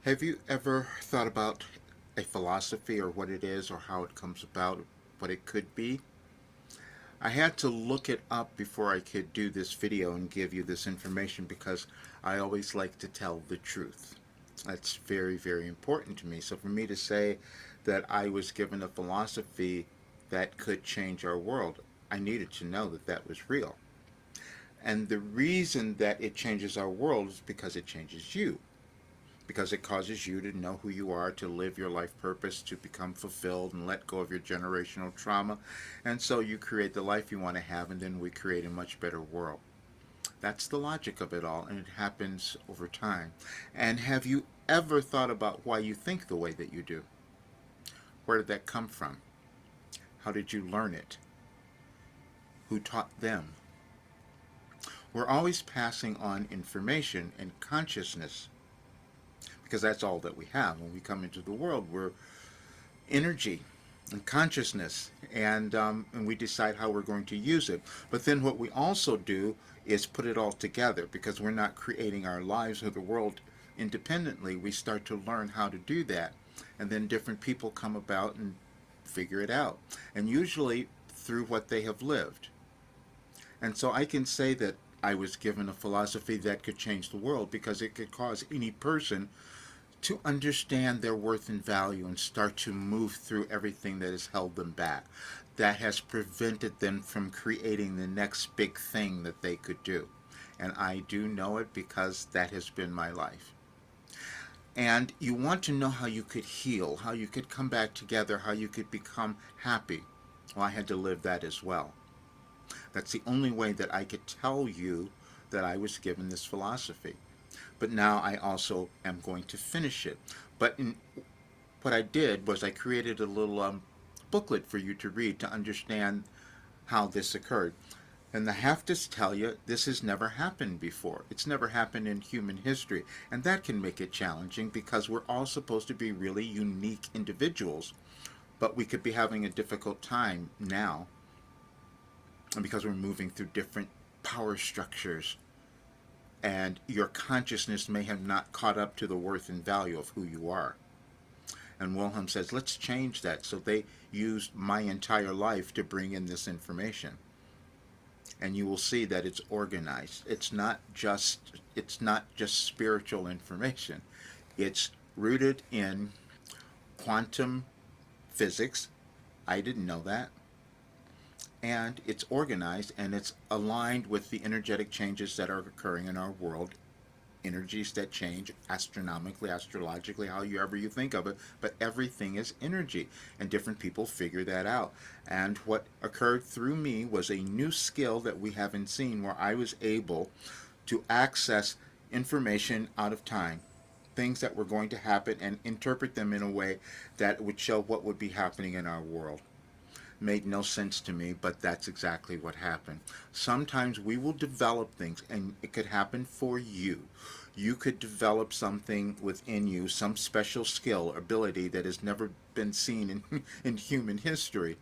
Have you ever thought about a philosophy or what it is or how it comes about, what it could be? I had to look it up before I could do this video and give you this information because I always like to tell the truth. That's very, very important to me. So for me to say that I was given a philosophy that could change our world, I needed to know that that was real. And the reason that it changes our world is because it changes you, because it causes you to know who you are, to live your life purpose, to become fulfilled and let go of your generational trauma. And so you create the life you want to have, and then we create a much better world. That's the logic of it all, and it happens over time. And have you ever thought about why you think the way that you do? Where did that come from? How did you learn it? Who taught them? We're always passing on information and consciousness because that's all that we have. When we come into the world, we're energy and consciousness, and we decide how we're going to use it. But then what we also do is put it all together because we're not creating our lives or the world independently. We start to learn how to do that, and then different people come about and figure it out, and usually through what they have lived. And so I can say that I was given a philosophy that could change the world because it could cause any person to understand their worth and value and start to move through everything that has held them back, that has prevented them from creating the next big thing that they could do. And I do know it because that has been my life. And you want to know how you could heal, how you could come back together, how you could become happy. Well, I had to live that as well. That's the only way that I could tell you that I was given this philosophy. But now I also am going to finish it. What I did was I created a little booklet for you to read to understand how this occurred. And I have to tell you, this has never happened before. It's never happened in human history. And that can make it challenging because we're all supposed to be really unique individuals. But we could be having a difficult time now, and because we're moving through different power structures, and your consciousness may have not caught up to the worth and value of who you are. And Wilhelm says, let's change that. So they used my entire life to bring in this information. And you will see that it's organized. It's not just spiritual information. It's rooted in quantum physics. I didn't know that. And it's organized and it's aligned with the energetic changes that are occurring in our world, energies that change astronomically, astrologically, however you think of it, but everything is energy, and different people figure that out. And what occurred through me was a new skill that we haven't seen, where I was able to access information out of time, things that were going to happen, and interpret them in a way that would show what would be happening in our world. Made no sense to me, but that's exactly what happened. Sometimes we will develop things, and it could happen for you. You could develop something within you, some special skill or ability that has never been seen in human history.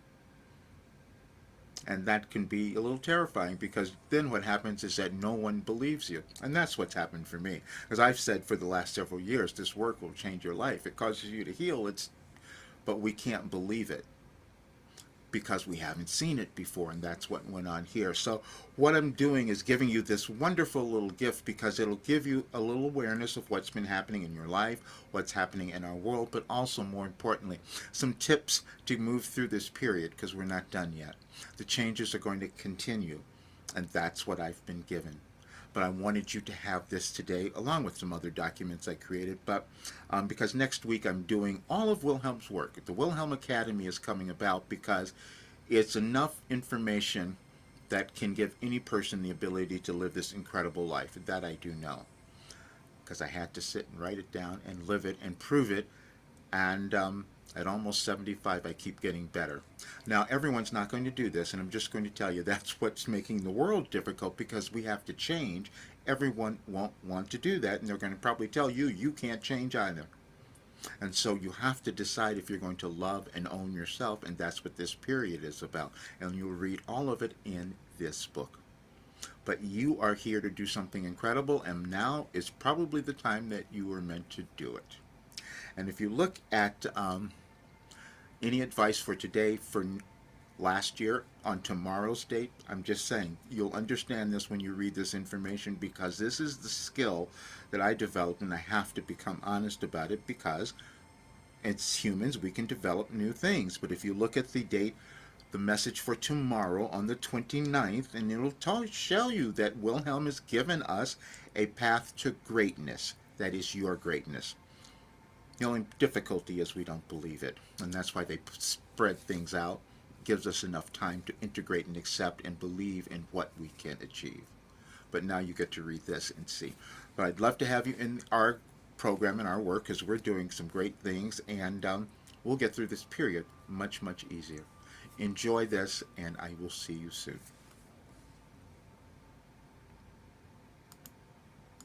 And that can be a little terrifying because then what happens is that no one believes you. And that's what's happened for me. As I've said for the last several years, this work will change your life. It causes you to heal, but we can't believe it because we haven't seen it before, and that's what went on here. So what I'm doing is giving you this wonderful little gift because it'll give you a little awareness of what's been happening in your life, what's happening in our world, but also, more importantly, some tips to move through this period because we're not done yet. The changes are going to continue, and that's what I've been given. But I wanted you to have this today along with some other documents I created, but because next week I'm doing all of Wilhelm's work. The Wilhelm Academy is coming about because it's enough information that can give any person the ability to live this incredible life. That I do know because I had to sit and write it down and live it and prove it, and at almost 75, I keep getting better. Now, everyone's not going to do this, and I'm just going to tell you that's what's making the world difficult because we have to change. Everyone won't want to do that, and they're going to probably tell you, you can't change either. And so you have to decide if you're going to love and own yourself, and that's what this period is about. And you'll read all of it in this book. But you are here to do something incredible, and now is probably the time that you were meant to do it. And if you look at any advice for today, for last year, on tomorrow's date, I'm just saying, you'll understand this when you read this information, because this is the skill that I developed, and I have to become honest about it, because it's humans, we can develop new things. But if you look at the date, the message for tomorrow on the 29th, and it'll show you that Wilhelm has given us a path to greatness. That is your greatness. The only difficulty is we don't believe it, and that's why they spread things out. It gives us enough time to integrate and accept and believe in what we can achieve. But now you get to read this and see. But I'd love to have you in our program and our work, because we're doing some great things, and we'll get through this period much, much easier. Enjoy this, and I will see you soon.